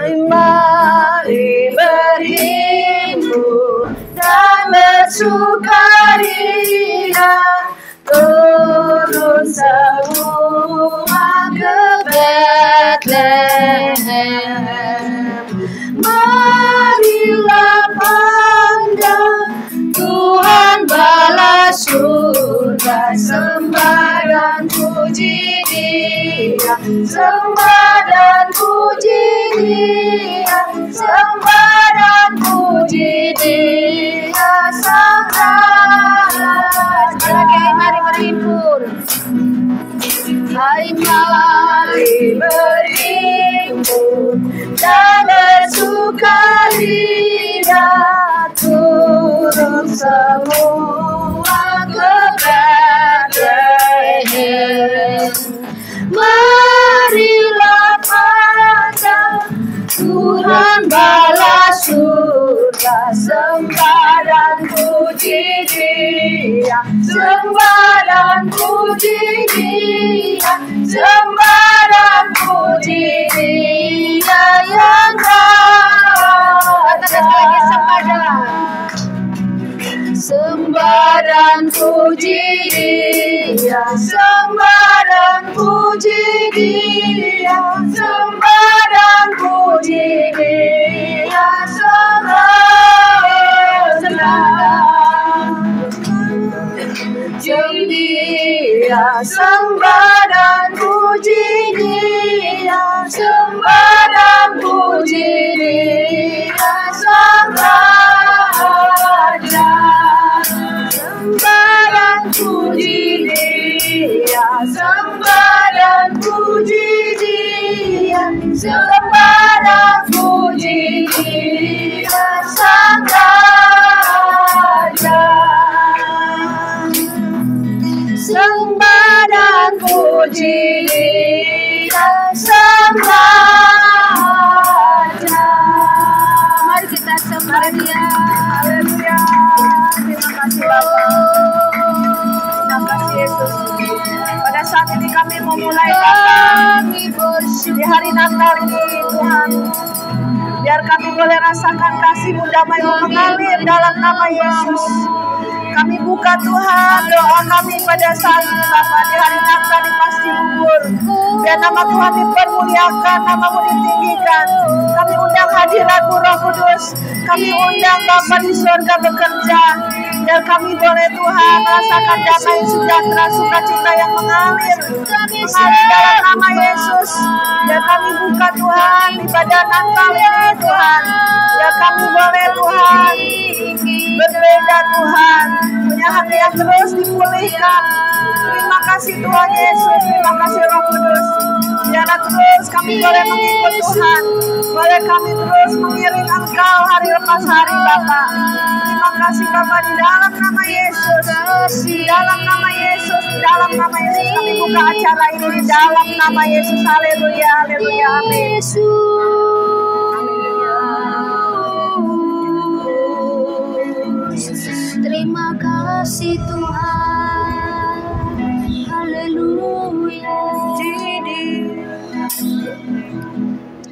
Mari berhimpun dan bersukaria, turun semua ke Bethlehem. Marilah pandang, Tuhan balas surga, sembah dan puji Dia, sembah dan puji Dia, sembah dan puji Dia Sang Raja. Lagi mari berhimpun. Hai mari berhimpun dan bersukaria, turun semua ke Bethlehem. Marilah pandang, Tuhan balas surga, sembah dan puji Dia, sembah dan puji Dia, sembah dan puji Dia yang Raja. Sembah dan puji Dia, sembah dan puji Dia, sembah dan puji Dia Sang Raja. Dia, sembah dan puji Dia, sembah dan puji Dia Sang Raja. Sembah dan puji Dia, sembah dan puji Dia, sembah dan puji Dia Sang Raja. Sembah dan puji Dia Sang Raja. Mari kita sembah Dia. Haleluya. Terima kasih Bapak. Terima kasih Yesus. Pada saat ini kami memulai Bapak di hari Natal ini Tuhan. Biar kami boleh rasakan kasih-Mu, damai-Mu mengalir dalam nama Yesus. Kami buka Tuhan doa kami pada saat ini Bapak di hari Natal di Pasti Bubur. Biar nama Tuhan dipermuliakan, nama-Mu ditinggikan. Kami undang hadirat-Mu Roh Kudus. Kami undang Bapa di surga bekerja. Biar kami boleh Tuhan merasakan damai sejahtera sukacita yang mengalir dalam nama Yesus. Biar kami buka Tuhan ibadah Natal ini Tuhan. Biar kami boleh Tuhan berbeda Tuhan, punya hati yang terus dipulihkan. Terima kasih Tuhan Yesus, terima kasih Roh Kudus. Biarlah terus kami boleh mengikut Tuhan, boleh kami terus mengiring Engkau hari lepas hari Bapa. Terima kasih Bapa, di dalam nama Yesus, di dalam nama Yesus, di dalam nama Yesus kami buka acara ini di dalam nama Yesus. Haleluya, haleluya, amin. Terima kasih Tuhan, haleluya.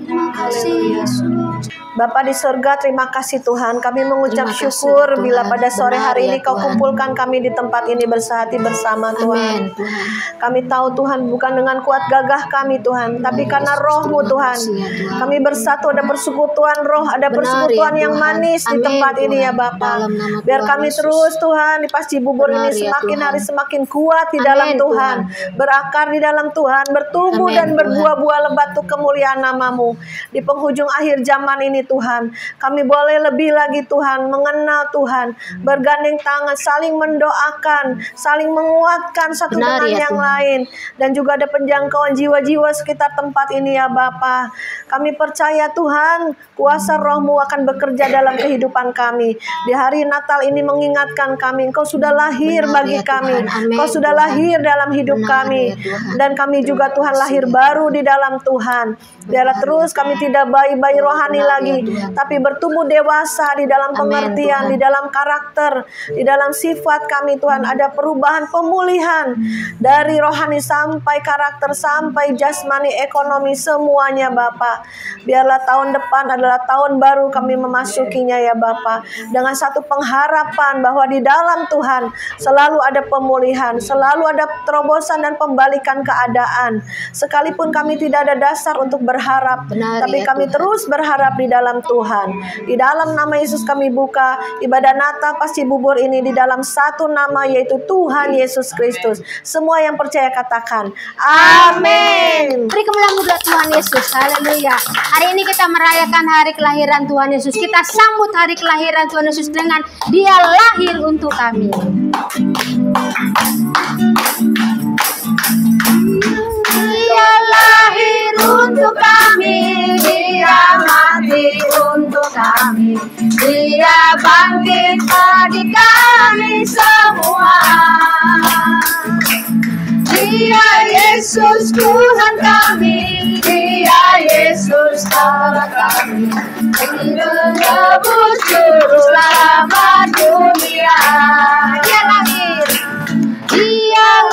Terima kasih Yesus. Bapa di surga, terima kasih Tuhan. Kami mengucap syukur bila pada sore hari ini Kau kumpulkan kami di tempat ini bersehati bersama Tuhan. Kami tahu Tuhan bukan dengan kuat gagah kami Tuhan, tapi karena Roh-Mu Tuhan. Kami bersatu, ada persekutuan roh, ada persekutuan yang manis di tempat ini ya Bapa. Biar kami terus Tuhan di Pasti Bubur ini semakin hari semakin kuat di dalam Tuhan, berakar di dalam Tuhan, bertumbuh dan berbuah-buah lebat untuk kemuliaan nama-Mu. Di penghujung akhir zaman ini Tuhan, kami boleh lebih lagi Tuhan mengenal Tuhan, bergandeng tangan, saling mendoakan, saling menguatkan satu dengan yang lain, dan juga ada penjangkauan jiwa-jiwa sekitar tempat ini ya Bapa. Kami percaya Tuhan, kuasa Roh-Mu akan bekerja dalam kehidupan kami. Di hari Natal ini mengingatkan kami, Engkau sudah lahir bagi kami, Engkau sudah lahir dalam hidup kami, dan kami juga Tuhan lahir baru di dalam Tuhan. Biarlah terus kami tidak bayi-bayi rohani lagi, lagi, tapi bertumbuh dewasa di dalam pengertian, di dalam karakter, di dalam sifat kami Tuhan. Ada perubahan, pemulihan dari rohani sampai karakter, sampai jasmani, ekonomi, semuanya Bapa. Biarlah tahun depan adalah tahun baru kami memasukinya ya Bapa, dengan satu pengharapan bahwa di dalam Tuhan selalu ada pemulihan, selalu ada terobosan dan pembalikan keadaan. Sekalipun kami tidak ada dasar untuk berharap, tapi kami terus berharap di dalam Tuhan. Di dalam nama Yesus kami buka ibadah Natal pasti bubur ini di dalam satu nama, yaitu Tuhan Yesus Kristus. Semua yang percaya katakan amin. Beri kemuliaan buat Tuhan Yesus. Haleluya. Hari ini kita merayakan hari kelahiran Tuhan Yesus. Kita sambut hari kelahiran Tuhan Yesus dengan Dia lahir untuk kami. Dia lahir untuk kami, Dia mati untuk kami, Dia bangkit bagi kami semua. Dia Yesus Tuhan kami, Dia Yesus Allah kami, menebus juru selamat dunia. Dia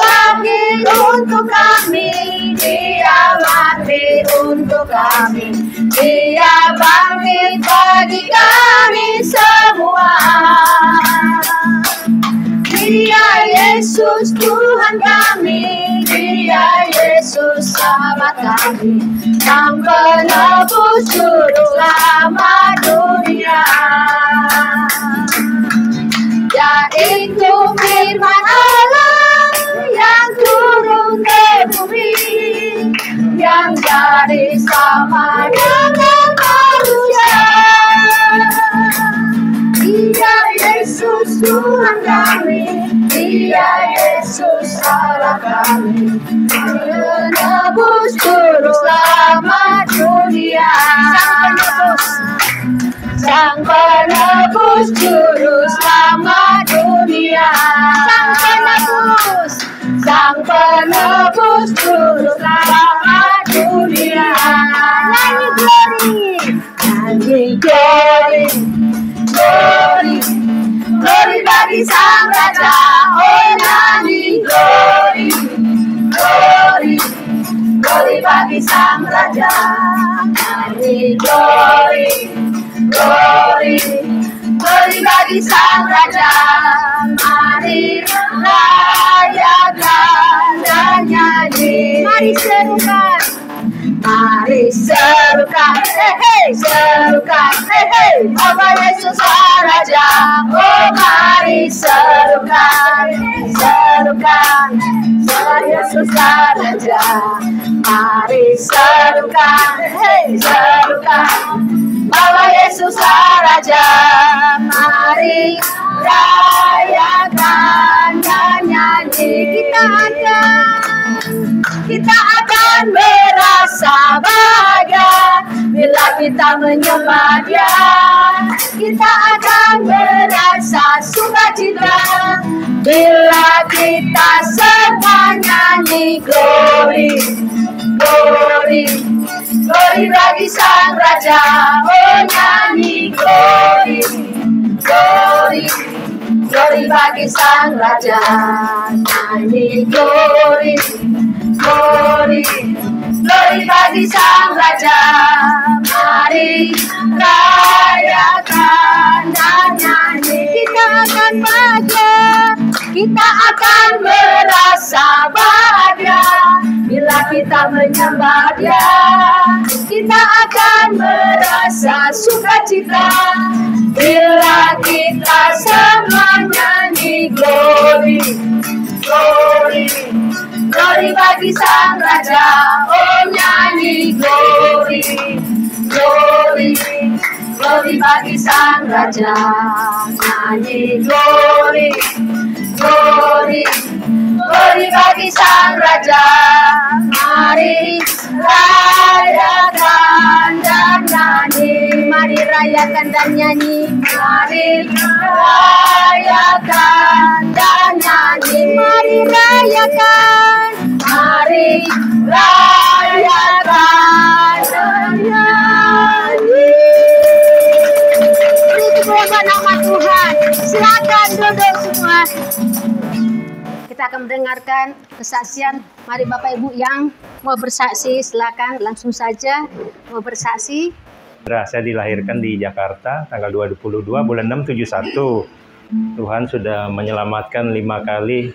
lahir untuk kami, Dia mati untuk kami, Dia bangkit bagi kami semua. Dia Yesus Tuhan kami, Dia Yesus Selamat kami, Sang penebus juru selamat dunia. Yaitu firman Allah yang turun ke bumi, yang jadi sama dengan manusia. Dia Yesus Tuhan kami, Dia Yesus Allah kami, menebus juru selamat dunia. Sang penebus juru selamat dunia. Sang penebus juru selamat dunia. Nyanyi glory, glory, glory bagi Sang Raja. Oh nyanyi glory, glory, glory bagi Sang Raja. Nyanyi glory, glory, glory bagi Sang Raja. Mari rayakan dan nyanyi. Mari serukan, mari serukan, hey hey, serukan, hey hey, Bapa Yesus Raja. Oh mari serukan, serukan, Bapa Yesus Raja. Mari serukan, hey serukan, Bapa Yesus Raja. Mari rayakan dan nyanyi. Kita akan merasa bahagia bila kita menyembah Dia. Kita akan merasa sukacita bila kita semua nyanyi glory, glory, glory bagi Sang Raja. Oh nyanyi glory, glory, glory bagi Sang Raja. Nyanyi glory, glory, glory bagi Sang Raja. Mari rayakan dan nyanyi. Kita akan bahagia, kita akan merasa bahagia bila kita menyembah Dia. Kita akan merasa sukacita bila kita semua nyanyi glory, glory, glory bagi Sang Raja. Oh nyanyi glory, glory, glory bagi Sang Raja. Nyanyi glory, glory, glory bagi Sang Raja. Mari rayakan dan nyanyi. Mari rayakan dan nyanyi. Mari rayakan dan nyanyi. Mari rayakan. Mari rayakan dan nyanyi. kita akan mendengarkan kesaksian. Mari Bapak Ibu yang mau bersaksi, silakan langsung saja mau bersaksi. Saya dilahirkan di Jakarta tanggal 22 bulan 6 71. Tuhan sudah menyelamatkan 5 kali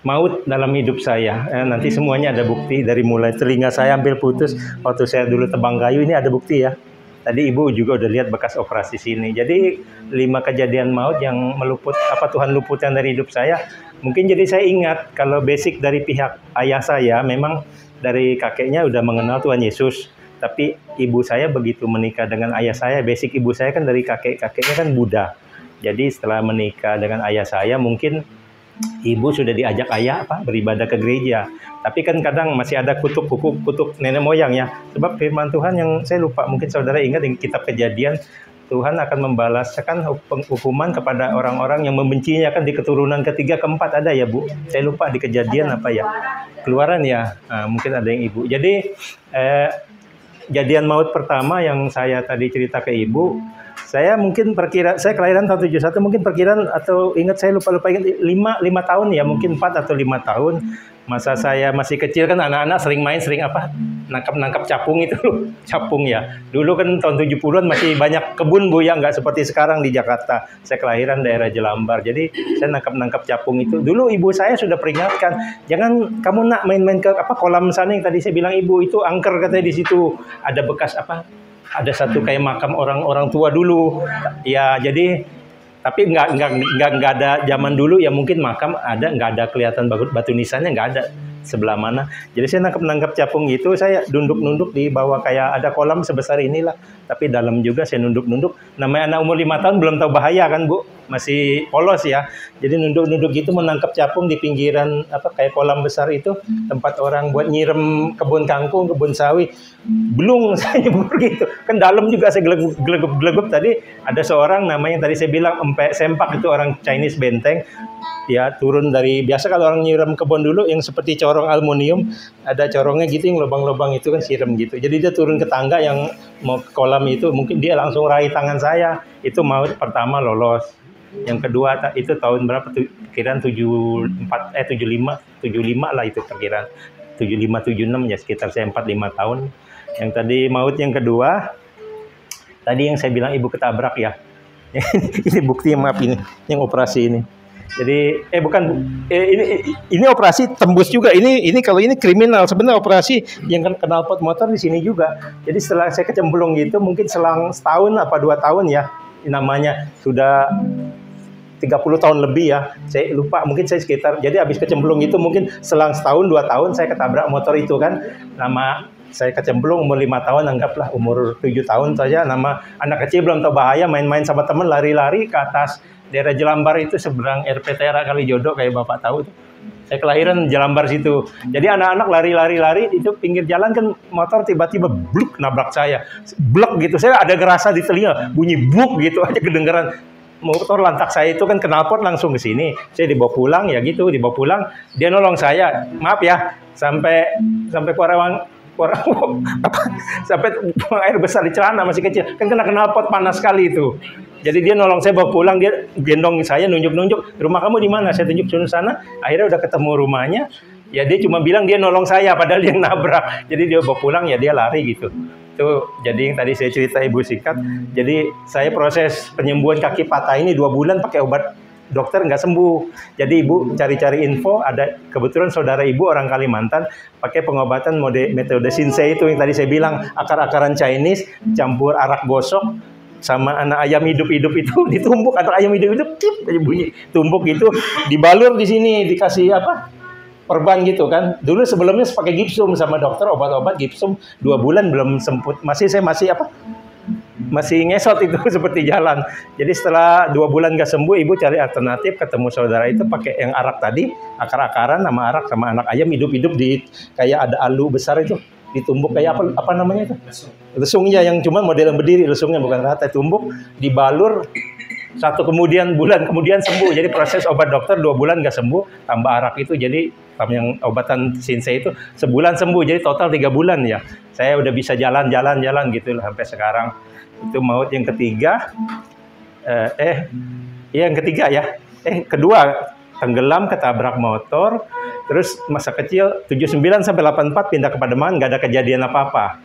maut dalam hidup saya. Nanti semuanya ada bukti, dari mulai telinga saya hampir putus waktu saya dulu tebang kayu, ini ada bukti ya. Tadi Ibu juga udah lihat bekas operasi sini. Jadi 5 kejadian maut yang meluput, Tuhan luputkan dari hidup saya. Mungkin jadi saya ingat kalau basic dari pihak ayah saya, memang dari kakeknya udah mengenal Tuhan Yesus. Tapi ibu saya begitu menikah dengan ayah saya, basic ibu saya kan dari kakeknya kan Buddha. Jadi setelah menikah dengan ayah saya, mungkin ibu sudah diajak ayah beribadah ke gereja. Tapi kan kadang masih ada kutuk nenek moyang ya. Sebab firman Tuhan yang saya lupa, mungkin saudara ingat di kitab Kejadian, Tuhan akan membalaskan hukuman kepada orang-orang yang membencinya, kan di keturunan ketiga keempat ada ya Bu. Saya lupa di Kejadian Keluaran ya. Mungkin ada yang ibu. Jadi kejadian maut pertama yang saya tadi cerita ke ibu, saya mungkin saya kelahiran tahun 71, mungkin perkiraan atau ingat saya lupa ingat 5 tahun ya, mungkin 4 atau 5 tahun. Masa saya masih kecil kan anak-anak sering nangkap capung itu loh, capung ya. Dulu kan tahun 70-an masih banyak kebun Bu ya, nggak seperti sekarang di Jakarta. Saya kelahiran daerah Jelambar. Jadi saya nangkap capung itu. Dulu ibu saya sudah peringatkan, jangan kamu nak main-main ke kolam sana yang tadi saya bilang ibu, itu angker katanya di situ. Ada bekas ada satu kayak makam orang tua dulu. Ya, jadi tapi nggak ada zaman dulu ya, mungkin makam ada, nggak ada kelihatan batu nisannya, nggak ada sebelah mana. Jadi saya nangkap capung itu, saya nunduk di bawah kayak ada kolam sebesar inilah, tapi dalam juga saya nunduk. Namanya anak umur 5 tahun belum tahu bahaya kan Bu, masih polos ya. Jadi nunduk gitu menangkap capung di pinggiran kayak kolam besar itu, tempat orang buat nyirem kebun kangkung, kebun sawi. Belum saya nyebur gitu. Kan dalam juga saya gelegup tadi, ada seorang namanya tadi saya bilang Empe Sempak, itu orang Chinese benteng. Ya turun dari, biasa kalau orang nyiram kebun dulu yang seperti corong aluminium, ada corongnya gitu yang lubang-lubang itu kan siram gitu. Jadi dia turun ke tangga yang mau ke kolam itu, mungkin dia langsung raih tangan saya. Itu maut pertama lolos. Yang kedua itu tahun berapa? Perkiraan 75 lah itu perkiraan. 75 76 ya, sekitar saya 4-5 tahun. Yang tadi maut yang kedua, tadi yang saya bilang ibu ketabrak ya. Ini bukti, maaf, ini yang operasi ini. Jadi ini operasi tembus juga. Ini kalau ini kriminal sebenarnya, operasi yang knalpot motor di sini juga. Jadi setelah saya kecemplung gitu, mungkin selang setahun 2 tahun ya, namanya sudah 30 tahun lebih ya, saya lupa, mungkin saya sekitar, jadi habis kecemplung itu mungkin selang setahun 2 tahun saya ketabrak motor itu kan. Nama saya kecemplung umur 5 tahun, anggaplah umur 7 tahun saja. Nama anak kecil belum tahu bahaya, main-main sama teman, lari-lari ke atas daerah Jelambar itu seberang RPTRA Kalijodo, kayak Bapak tahu itu. Saya kelahiran Jelambar situ. Jadi anak-anak lari itu pinggir jalan kan, motor tiba-tiba bluk nabrak saya. Blok gitu. Saya ada ngerasa di telinga bunyi bluk gitu aja kedengeran. Motor lantak saya itu kan knalpot langsung ke sini. Saya dibawa pulang ya gitu, dibawa pulang. Dia nolong saya. Maaf ya, sampai sampai buang air besar di celana masih kecil. Kan kena knalpot panas sekali itu. Jadi dia nolong saya bawa pulang, dia gendong saya, nunjuk-nunjuk, rumah kamu di mana? Saya tunjuk sana. Akhirnya udah ketemu rumahnya. Ya dia cuma bilang dia nolong saya, padahal dia nabrak. Jadi dia bawa pulang, ya dia lari gitu. Itu jadi yang tadi saya cerita ibu singkat. Jadi saya proses penyembuhan kaki patah ini 2 bulan pakai obat dokter nggak sembuh. Jadi ibu cari-cari info, ada kebetulan saudara ibu orang Kalimantan pakai pengobatan metode Shinsei itu yang tadi saya bilang, akar-akaran Chinese campur arak gosok sama anak ayam hidup-hidup itu ditumbuk, atau ayam hidup-hidup bunyi tumbuk gitu, dibalur di sini, dikasih perban gitu kan. Dulu sebelumnya pakai gipsum sama dokter, obat-obat gipsum 2 bulan belum semput, saya masih ngesot itu seperti jalan. Jadi setelah 2 bulan gak sembuh, ibu cari alternatif, ketemu saudara itu pakai yang arak tadi, akar-akaran sama arak sama anak ayam hidup-hidup di kayak ada alu besar itu, ditumbuk kayak apa namanya itu? Lesungnya yang cuma model yang berdiri, lesungnya bukan rata, tumbuk, dibalur. 1 bulan kemudian sembuh. Jadi proses obat dokter 2 bulan gak sembuh, tambah arak itu, jadi yang obatan Shinsei itu sebulan sembuh. Jadi total 3 bulan ya. Saya udah bisa jalan gitu lah sampai sekarang. Itu maut yang ketiga. Yang ketiga ya. kedua tenggelam, ketabrak motor, terus masa kecil 79 sampai 84 pindah ke Pademangan, nggak ada kejadian apa-apa.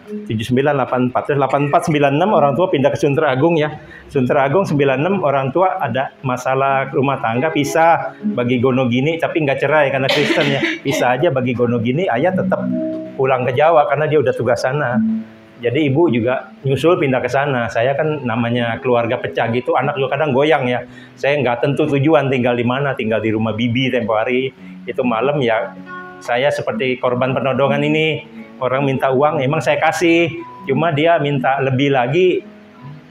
79, 84, terus 84, 96 orang tua pindah ke Sunter Agung ya. Sunter Agung 96 orang tua ada masalah rumah tangga, pisah bagi Gonogini, tapi nggak cerai karena Kristen ya. Pisah aja bagi Gonogini, ayah tetap pulang ke Jawa karena dia udah tugas sana. Jadi ibu juga nyusul pindah ke sana. Saya kan namanya keluarga pecah gitu, anak juga kadang goyang ya. Saya nggak tentu tujuan tinggal di mana, tinggal di rumah bibi tempo hari. Itu malam ya, saya seperti korban penodongan ini. Orang minta uang, emang saya kasih. Cuma dia minta lebih lagi.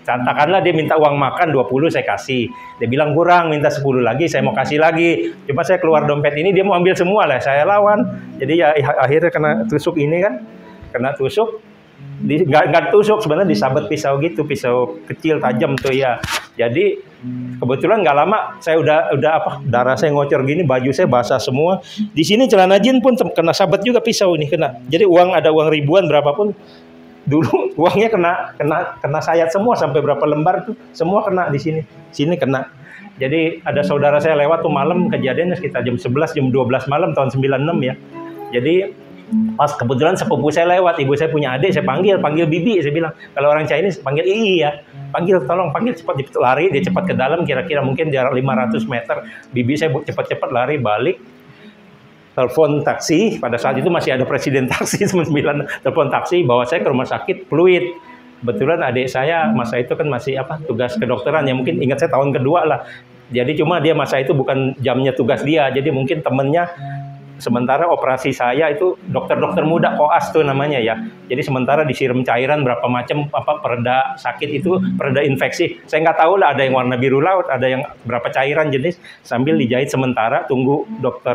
Katakanlah dia minta uang makan 20, saya kasih. Dia bilang kurang, minta 10 lagi, saya mau kasih lagi. Cuma saya keluar dompet ini, dia mau ambil semua lah, saya lawan. Jadi ya akhirnya kena tusuk ini kan. Kena tusuk. Nggak tusuk sebenarnya, disabet pisau gitu, pisau kecil tajam tuh ya. Jadi kebetulan nggak lama saya udah darah saya ngocor gini, baju saya basah semua. Di sini celana jin pun kena sabet juga pisau ini kena. Jadi ada uang ribuan berapapun dulu uangnya kena sayat semua sampai berapa lembar tuh semua kena di sini kena. Jadi ada saudara saya lewat tuh malam, kejadiannya sekitar jam 11 jam 12 malam tahun 96 ya. Jadi pas kebetulan sepupu saya lewat, ibu saya punya adik, saya panggil bibi, saya bilang, kalau orang Chinese panggil iya, panggil cepat lari, dia cepat ke dalam, kira-kira mungkin jarak 500 meter, bibi saya cepat lari balik, telepon taksi, pada saat itu masih ada presiden taksi 99, telepon taksi, bawa saya ke rumah sakit Pluit. Kebetulan adik saya masa itu kan masih tugas kedokteran ya, mungkin ingat saya tahun kedua lah, jadi cuma dia masa itu bukan jamnya tugas dia, jadi mungkin temennya. Sementara operasi saya itu dokter-dokter muda, koas tuh namanya ya. Jadi sementara disiram cairan berapa macam pereda sakit itu, pereda infeksi. Saya nggak tahu lah, ada yang warna biru laut, ada yang berapa cairan jenis, sambil dijahit sementara tunggu dokter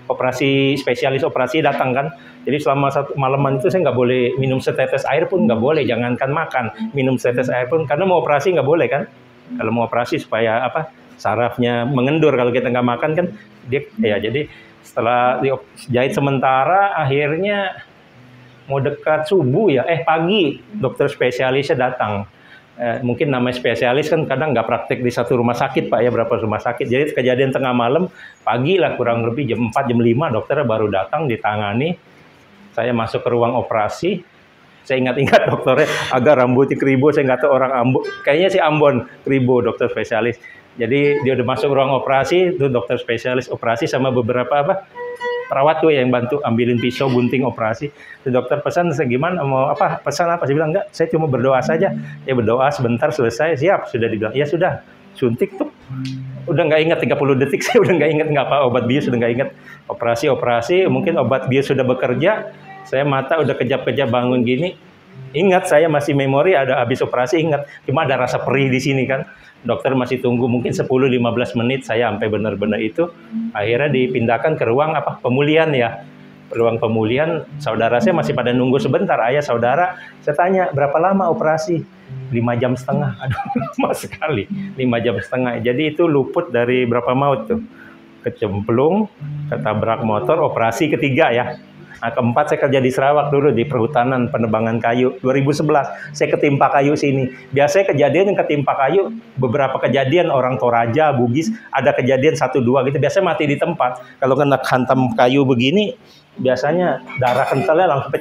operasi spesialis operasi datang kan. Jadi selama satu malaman itu saya nggak boleh minum setetes air pun nggak boleh, jangankan makan, minum setetes air pun karena mau operasi nggak boleh kan. Kalau mau operasi supaya sarafnya mengendur, kalau kita nggak makan kan dia ya. Jadi setelah dijahit sementara, akhirnya mau dekat subuh ya, pagi dokter spesialisnya datang. Mungkin namanya spesialis kan kadang nggak praktek di satu rumah sakit Pak ya, berapa rumah sakit. Jadi kejadian tengah malam, pagi lah kurang lebih jam 4, jam 5 dokternya baru datang, ditangani. Saya masuk ke ruang operasi. Saya ingat-ingat dokternya agak rambutnya keribo, saya nggak tahu orang Ambon, kayaknya sih Ambon, keribo dokter spesialis. Jadi dia udah masuk ruang operasi, itu dokter spesialis operasi sama beberapa perawat tuh yang bantu ambilin pisau gunting operasi. Itu dokter pesan, saya gimana mau pesan apa? Saya bilang enggak, saya cuma berdoa saja. Ya berdoa sebentar selesai, siap, sudah dibilang. Ya sudah, suntik tuh. Udah nggak ingat 30 detik, saya udah nggak ingat obat bius, sudah nggak ingat. Operasi, mungkin obat bius sudah bekerja. Saya mata udah kejap-kejap bangun gini. Ingat, saya masih memori, ada habis operasi ingat. Cuma ada rasa perih di sini kan. Dokter masih tunggu mungkin 10-15 menit, saya sampai benar-benar itu. Akhirnya dipindahkan ke ruang pemulihan ya. Ruang pemulihan, saudara saya masih pada nunggu sebentar. Ayah saudara, saya tanya, berapa lama operasi? 5 jam setengah. Aduh, lama sekali. 5 jam setengah. Jadi itu luput dari berapa maut tuh. Kecemplung, ketabrak motor, operasi ketiga ya. Nah, keempat saya kerja di Sarawak dulu di perhutanan penebangan kayu. 2011 saya ketimpa kayu sini. Biasanya kejadian yang ketimpa kayu, beberapa kejadian orang Toraja, Bugis, ada kejadian 1-2 gitu. Biasanya mati di tempat. Kalau kena hantam kayu begini, biasanya darah kentalnya langsung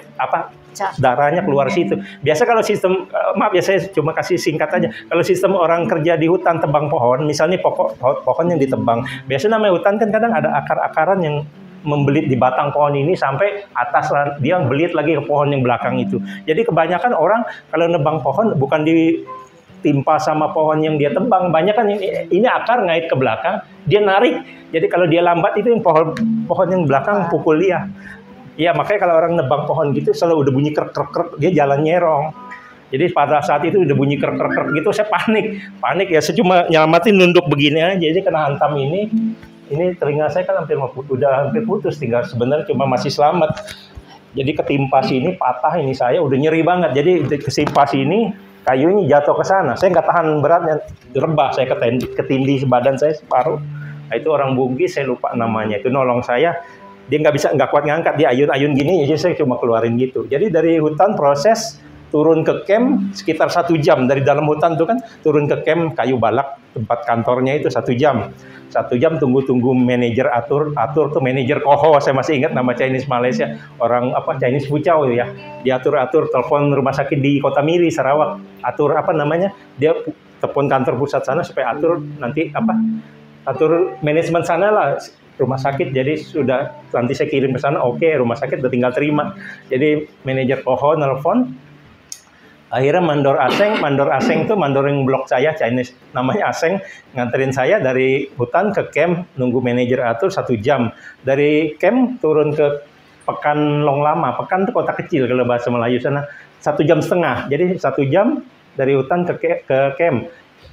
darahnya keluar situ. Biasa kalau sistem, maaf ya saya cuma kasih singkat aja. Kalau sistem orang kerja di hutan tebang pohon, misalnya pohon yang ditebang, biasanya namanya hutan kan kadang ada akar-akaran yang membelit di batang pohon ini sampai atas, dia belit lagi ke pohon yang belakang itu. Jadi kebanyakan orang kalau nebang pohon bukan ditimpa sama pohon yang dia tebang, banyak kan ini akar ngait ke belakang, dia narik. Jadi kalau dia lambat itu yang pohon yang belakang pukul dia. Iya, makanya kalau orang nebang pohon gitu selalu udah bunyi krek, dia jalan nyerong. Jadi pada saat itu udah bunyi krek gitu, saya panik ya, saya cuma nyelamatin nunduk begini aja. Jadi kena hantam ini telinga saya kan udah hampir putus, tinggal sebenarnya cuma masih selamat. Jadi ketimpa sini, patah ini saya udah nyeri banget. Jadi ketimpa sini, kayunya jatuh ke sana. Saya nggak tahan beratnya, rebah saya ketindih badan saya separuh. Nah, itu orang Bugis, saya lupa namanya. Itu nolong saya. Dia nggak kuat ngangkat, dia ayun-ayun gini, jadi saya cuma keluarin gitu. Jadi dari hutan proses turun ke camp sekitar 1 jam dari dalam hutan tuh kan, turun ke camp Kayu Balak tempat kantornya itu 1 jam. 1 jam tunggu manajer atur tuh manajer Koho, saya masih ingat nama Chinese Malaysia, orang apa Chinese Pucau ya. Dia atur telepon rumah sakit di Kota Miri Sarawak, atur apa namanya, dia telepon kantor pusat sana supaya atur nanti atur manajemen sana lah rumah sakit. Jadi sudah nanti saya kirim ke sana, oke, rumah sakit udah tinggal terima. Jadi manajer Koho nelfon, akhirnya Mandor Aseng itu mandoring blok saya Chinese, namanya Aseng, nganterin saya dari hutan ke camp, nunggu manajer atur 1 jam. Dari camp turun ke Pekan Long Lama, Pekan itu kota kecil kalau bahasa Melayu sana, 1,5 jam. Jadi 1 jam dari hutan ke camp.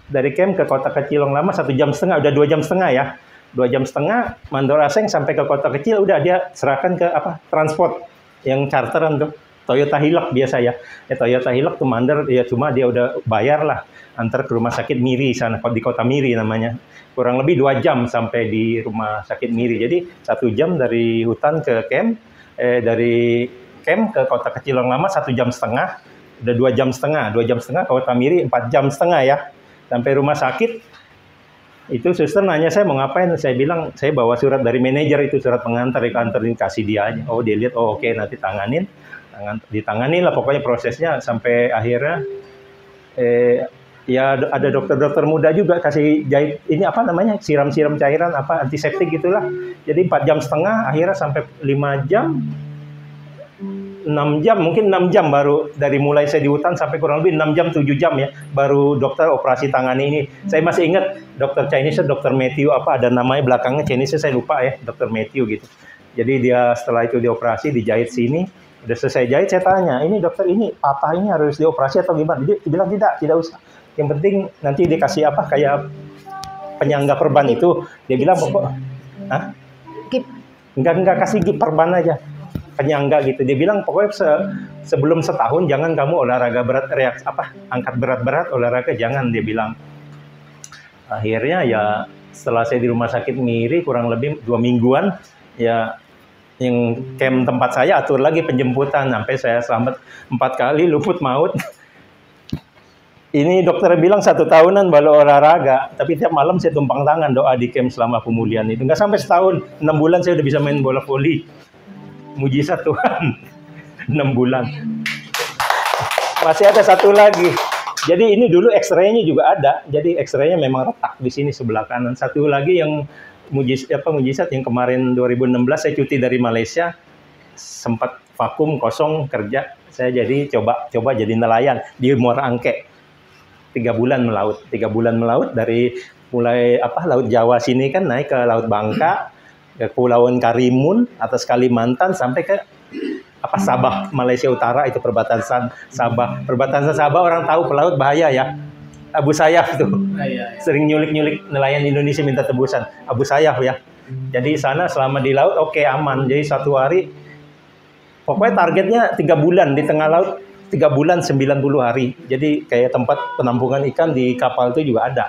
Dari camp ke kota kecil Long Lama 1,5 jam, udah 2,5 jam ya. 2,5 jam Mandor Aseng sampai ke kota kecil, udah dia serahkan ke transport yang charteran tuh. Toyota Hilux biasa ya. Toyota Hilux tuh mandor ya, cuma dia udah bayar lah, antar ke rumah sakit Miri sana, di Kota Miri namanya. Kurang lebih 2 jam sampai di rumah sakit Miri. Jadi 1 jam dari hutan ke camp, dari camp ke kota kecil Long Lama 1,5 jam, udah 2,5 jam. 2,5 jam ke Kota Miri 4,5 jam ya. Sampai rumah sakit itu suster nanya saya mau ngapain, saya bilang saya bawa surat dari manajer itu, surat pengantar di kantor, dikasih dia aja. Oh dia lihat, oh oke, nanti ditangani lah pokoknya prosesnya sampai akhirnya ya ada dokter-dokter muda juga kasih jahit ini apa namanya, siram-siram cairan antiseptik gitulah. Jadi 4,5 jam akhirnya sampai 5 jam 6 jam, mungkin 6 jam baru dari mulai saya di hutan sampai kurang lebih 6 jam 7 jam ya, baru dokter operasi tangani ini. Saya masih ingat dokter Chinese, dokter Matthew ada namanya belakangnya Chinese, saya lupa ya, dokter Matthew gitu. Jadi dia setelah itu dioperasi, dijahit sini. Udah selesai jahit, saya tanya, ini dokter ini patah ini harus dioperasi atau gimana? Dia bilang tidak usah. Yang penting nanti dikasih kayak penyangga perban itu. Dia bilang pokok, enggak kasih perban aja, penyangga gitu. Dia bilang pokoknya sebelum setahun jangan kamu olahraga berat, angkat berat-berat, olahraga jangan, dia bilang. Akhirnya ya setelah saya di rumah sakit Miri kurang lebih 2 mingguan ya, yang camp tempat saya atur lagi penjemputan, sampai saya selamat 4 kali luput maut. Ini dokter bilang 1 tahunan baru olahraga, tapi tiap malam saya tumpang tangan doa di camp selama pemulihan itu. Nggak sampai setahun, 6 bulan saya udah bisa main bola voli. Mujizat Tuhan. 6 bulan. Masih ada 1 lagi. Jadi ini dulu X-ray-nya juga ada. Jadi X-ray-nya memang retak di sini sebelah kanan. 1 lagi yang mujizat yang kemarin 2016 saya cuti dari Malaysia, sempat vakum kosong kerja, saya jadi coba jadi nelayan di Muara Angke. 3 bulan melaut dari mulai Laut Jawa sini kan, naik ke Laut Bangka, ke Kepulauan Karimun, atas Kalimantan sampai ke Sabah, Malaysia Utara, itu perbatasan Sabah. Perbatasan Sabah orang tahu pelaut bahaya ya. Abu Sayyaf tuh, sering nyulik nelayan Indonesia minta tebusan. Abu Sayyaf ya. Jadi sana selama di laut oke, aman. Jadi 1 hari, pokoknya targetnya 3 bulan di tengah laut, 3 bulan 90 hari. Jadi kayak tempat penampungan ikan di kapal itu juga ada.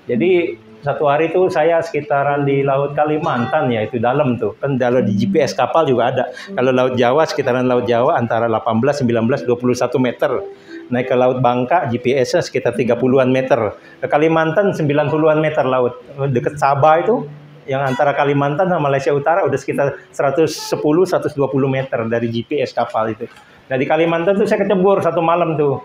Jadi 1 hari itu saya sekitaran di Laut Kalimantan ya, itu dalam tuh. Kan kalau di GPS kapal juga ada. Kalau Laut Jawa, sekitaran Laut Jawa antara 18, 19, 21 meter. Naik ke Laut Bangka, GPS-nya sekitar 30-an meter. Ke Kalimantan 90-an meter laut. Dekat Sabah itu, yang antara Kalimantan sama Malaysia Utara udah sekitar 110-120 meter dari GPS kapal itu. Nah di Kalimantan tuh saya kecebur 1 malam tuh.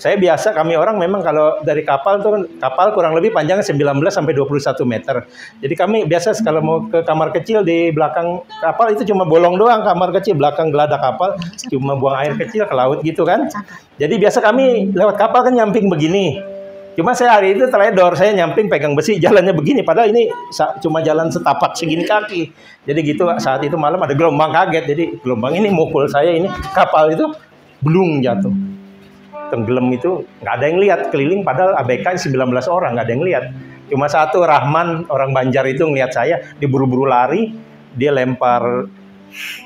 Saya biasa, kami orang memang kalau dari kapal tuh, kapal kurang lebih panjangnya 19 sampai 21 meter. Jadi kami biasa kalau mau ke kamar kecil di belakang kapal itu cuma bolong doang, kamar kecil belakang geladak kapal, cuma buang air kecil ke laut gitu kan. Jadi biasa kami lewat kapal kan nyamping begini. Cuma saya hari itu teledor, saya nyamping pegang besi, jalannya begini, padahal ini cuma jalan setapak segini kaki. Jadi gitu, saat itu malam ada gelombang kaget, jadi gelombang ini mukul saya, ini kapal itu belum jatuh. Tenggelam itu nggak ada yang lihat keliling, padahal ABK 19 orang nggak ada yang lihat, cuma 1 Rahman orang Banjar itu ngelihat saya, dia buru-buru lari, dia lempar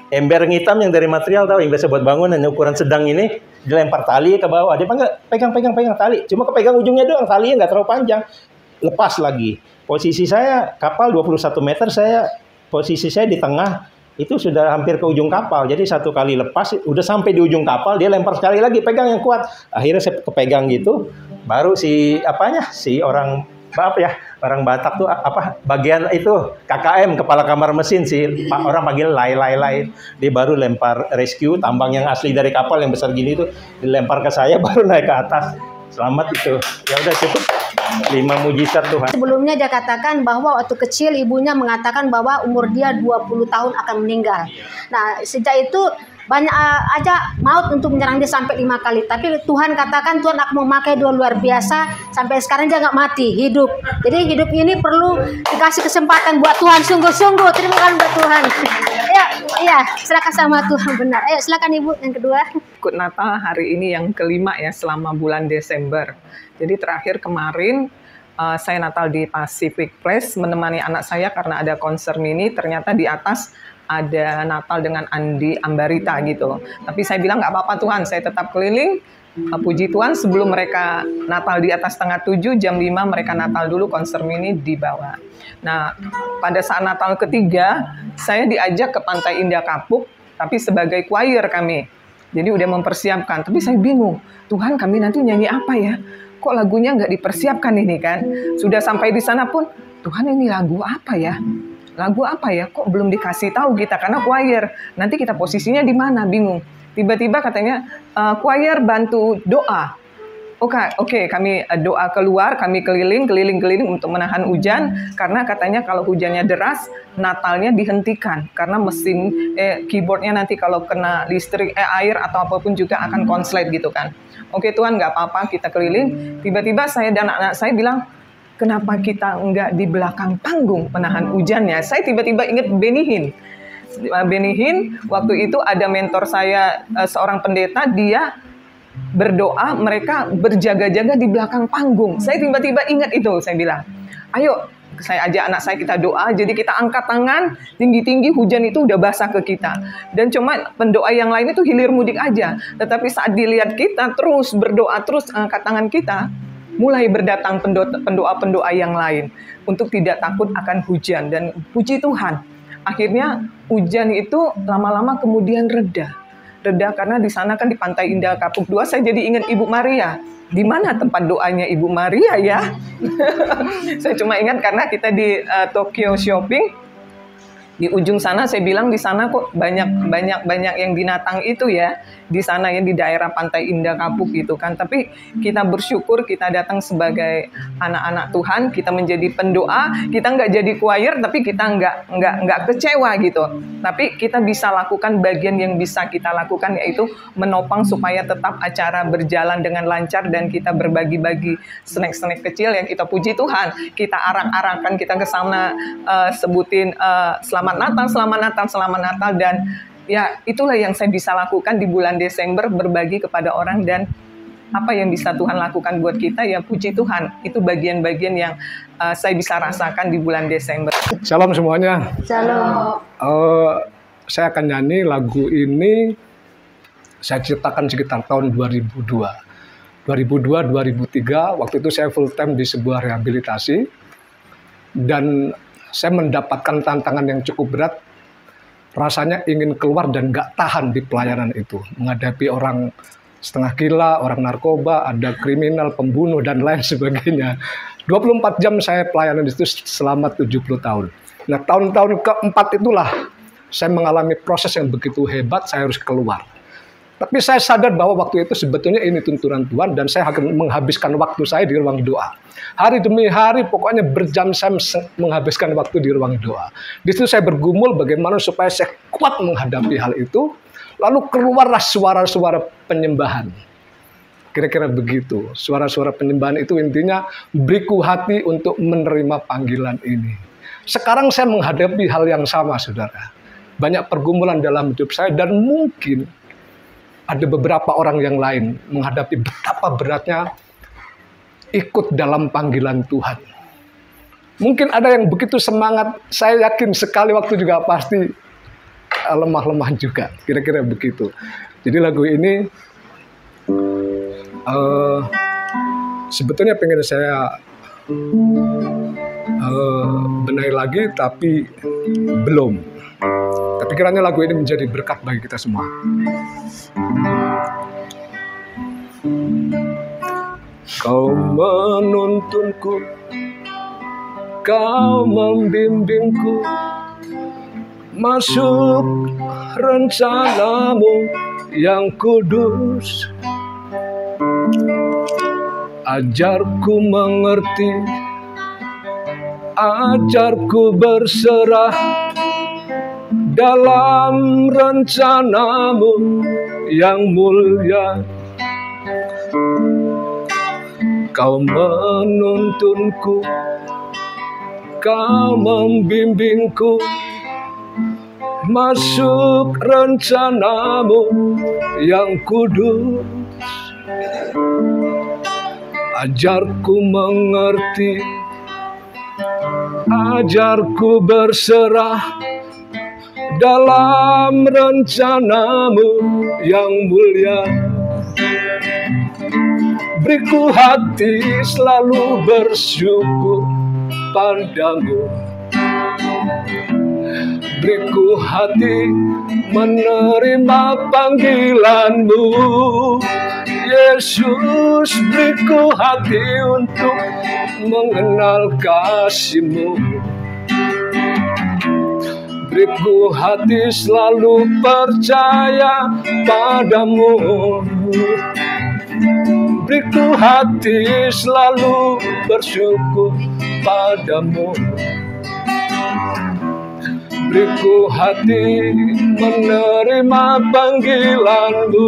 ember hitam yang dari material, tahu yang biasa buat bangunan yang ukuran sedang ini, dia lempar tali ke bawah, dia pegang tali, cuma kepegang ujungnya doang, talinya nggak terlalu panjang, lepas lagi. Posisi saya kapal 21 meter, posisi saya di tengah, itu sudah hampir ke ujung kapal. Jadi satu kali lepas, udah sampai di ujung kapal, dia lempar sekali lagi, pegang yang kuat. Akhirnya saya kepegang gitu, baru si orang orang Batak tuh bagian itu KKM, kepala kamar mesin, orang panggil lai. Dia baru lempar rescue tambang yang asli dari kapal yang besar gini tuh, dilempar ke saya, baru naik ke atas. Selamat itu. Ya udah cukup 5 mujizat Tuhan. Sebelumnya dia katakan bahwa waktu kecil ibunya mengatakan bahwa umur dia 20 tahun akan meninggal. Nah, sejak itu banyak aja maut untuk menyerang dia sampai 5 kali. Tapi Tuhan katakan Tuhan akan memakai dia luar biasa. Sampai sekarang dia nggak mati, hidup. Jadi hidup ini perlu dikasih kesempatan buat Tuhan. Sungguh-sungguh terima kasih buat Tuhan. Ya, silakan sama Tuhan, benar. Ayo silakan Ibu yang kedua. Ikut Natal hari ini yang kelima ya selama bulan Desember. Jadi terakhir kemarin saya Natal di Pacific Place menemani anak saya karena ada konser mini. Ternyata di atas ada Natal dengan Andi Ambarita gitu. Tapi saya bilang nggak apa-apa Tuhan, saya tetap keliling. Puji Tuhan sebelum mereka Natal di atas 6:30, jam 5 mereka Natal dulu, konser mini di bawah. Nah, pada saat Natal ketiga, saya diajak ke Pantai Indah Kapuk, tapi sebagai choir kami. Jadi udah mempersiapkan, tapi saya bingung, Tuhan kami nanti nyanyi apa ya? Kok lagunya nggak dipersiapkan ini kan? Sudah sampai di sana pun, Tuhan ini lagu apa ya? Lagu apa ya? Kok belum dikasih tahu kita karena choir. Nanti kita posisinya di mana? Bingung. Tiba-tiba katanya choir bantu doa. Oke, kami doa keluar, kami keliling untuk menahan hujan karena katanya kalau hujannya deras, Natalnya dihentikan karena mesin keyboardnya nanti kalau kena listrik, air atau apapun juga akan konslet gitu kan. Oke Tuhan, nggak apa-apa, kita keliling. Tiba-tiba saya dan anak saya bilang, kenapa kita nggak di belakang panggung menahan hujannya? Saya tiba-tiba ingat Benny Hinn, waktu itu ada mentor saya, seorang pendeta, dia berdoa, mereka berjaga-jaga di belakang panggung. Saya tiba-tiba ingat itu, saya bilang, ayo, saya ajak anak saya kita doa, jadi kita angkat tangan, tinggi-tinggi, hujan itu udah basah ke kita. Dan cuma pendoa yang lain itu hilir mudik aja. Tetapi saat dilihat kita terus berdoa, terus angkat tangan kita, mulai berdatang pendoa-pendoa yang lain untuk tidak takut akan hujan. Dan puji Tuhan, akhirnya hujan itu lama-lama kemudian reda karena di sana kan di Pantai Indah Kapuk 2 saya jadi ingat Ibu Maria. Di mana tempat doanya Ibu Maria ya? Saya cuma ingat karena kita di Tokyo Shopping. Di ujung sana saya bilang di sana kok banyak yang binatang itu ya, di sana ya di daerah Pantai Indah Kapuk gitu kan. Tapi kita bersyukur kita datang sebagai anak-anak Tuhan, kita menjadi pendoa, kita nggak jadi choir tapi kita nggak kecewa gitu. Tapi kita bisa lakukan bagian yang bisa kita lakukan, yaitu menopang supaya tetap acara berjalan dengan lancar dan kita berbagi-bagi snack-snack kecil yang kita puji Tuhan. Kita arak-arakan, kita ke sana sebutin Selamat Natal, dan ya itulah yang saya bisa lakukan di bulan Desember, berbagi kepada orang dan apa yang bisa Tuhan lakukan buat kita ya puji Tuhan. Itu bagian-bagian yang saya bisa rasakan di bulan Desember. Shalom semuanya. Shalom. Saya akan nyanyi lagu ini, saya ciptakan sekitar tahun 2002, 2003. Waktu itu saya full time di sebuah rehabilitasi dan saya mendapatkan tantangan yang cukup berat. Rasanya ingin keluar dan gak tahan di pelayanan itu. Menghadapi orang setengah gila, orang narkoba, ada kriminal, pembunuh, dan lain sebagainya. 24 jam saya pelayanan itu selama 70 tahun. Nah, tahun-tahun keempat itulah saya mengalami proses yang begitu hebat, saya harus keluar. Tapi saya sadar bahwa waktu itu sebetulnya ini tuntunan Tuhan dan saya akan menghabiskan waktu saya di ruang doa. Hari demi hari, pokoknya berjam-jam menghabiskan waktu di ruang doa. Di situ saya bergumul bagaimana supaya saya kuat menghadapi hal itu. Lalu keluarlah suara-suara penyembahan. Kira-kira begitu. Suara-suara penyembahan itu intinya beriku hati untuk menerima panggilan ini. Sekarang saya menghadapi hal yang sama, saudara. Banyak pergumulan dalam hidup saya dan mungkin ada beberapa orang yang lain menghadapi betapa beratnya ikut dalam panggilan Tuhan. Mungkin ada yang begitu semangat, saya yakin sekali waktu juga pasti lemah-lemah juga. Kira-kira begitu. Jadi lagu ini sebetulnya pengen saya benahi lagi, tapi belum. Tapi kiranya lagu ini menjadi berkat bagi kita semua. Kau menuntunku, kau membimbingku masuk rencanamu yang kudus. Ajarku mengerti, ajarku berserah dalam rencanamu yang mulia. Kau menuntunku, kau membimbingku masuk rencanamu yang kudus. Ajarku mengerti, ajarku berserah dalam rencanamu yang mulia. Beriku hati selalu bersyukur padamu. Beriku hati menerima panggilanmu. Yesus, beriku hati untuk mengenal kasih-Mu. Beriku hati selalu percaya padamu. Beriku hati selalu bersyukur padamu. Beriku hati menerima panggilanmu.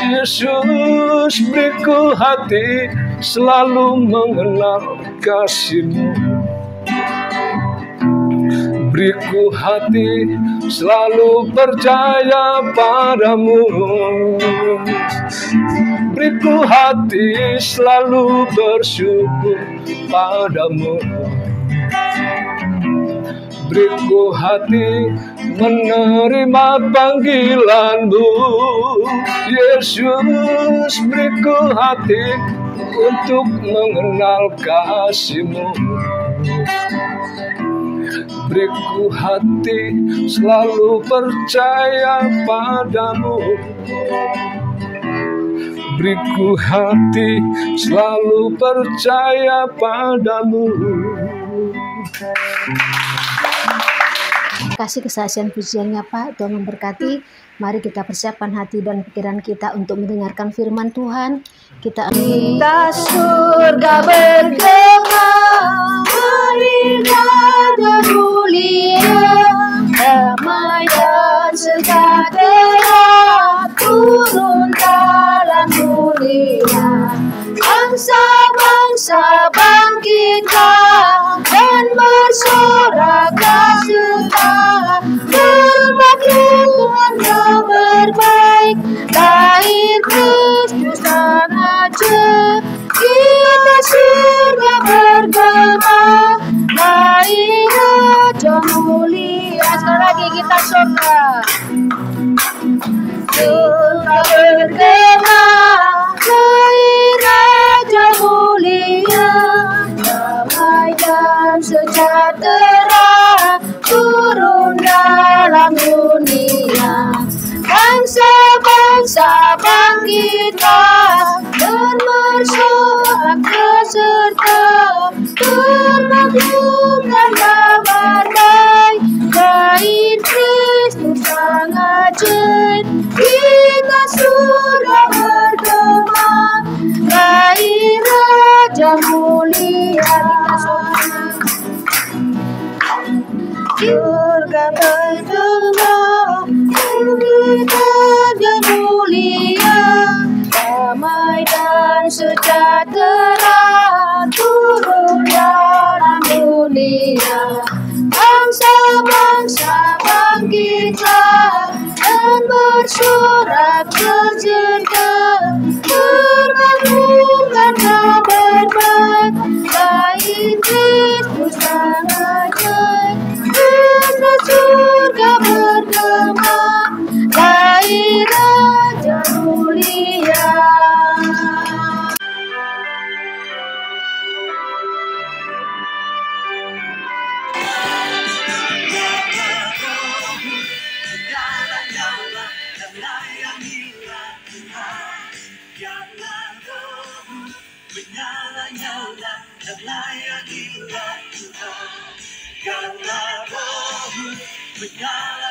Yesus, beriku hati selalu mengenal kasih-Mu. Beriku hati selalu percaya padamu. Beriku hati selalu bersyukur padamu. Beriku hati menerima panggilanmu. Yesus, beriku hati untuk mengenal kasih-Mu. Beriku hati selalu percaya padamu. Beriku hati selalu percaya padamu. Kasih kesaksian pujiannya Pak, Tuhan memberkati. Mari kita persiapkan hati dan pikiran kita untuk mendengarkan firman Tuhan. Kita surga bergema, Raja mulia, damai dan sejahtera turun dalam dunia. Bangsa-bangsa bangkitlah dan bersorak serta bermakluman kabar baik, lahir Kristus Sang Ajaib. Kita surga bergema, lahir Raja mulia. Sekali lagi kita surga. Surga bergema, lahir Raja mulia, damai dan sejahtera turun dalam dunia. Bangsa-bangsa bangkitlah dan bersorak serta bermakluman kabar baik, lahir Kristus Sang Ajaib. Kita surga bergema, lahir Raja mulia. Surga bergema, lahir Raja mulia, menyala-nyala dan layanilah Tuhan. Biarlah rohmu menyala-nyala dan layanilah Tuhan. Biarlah rohmu menyala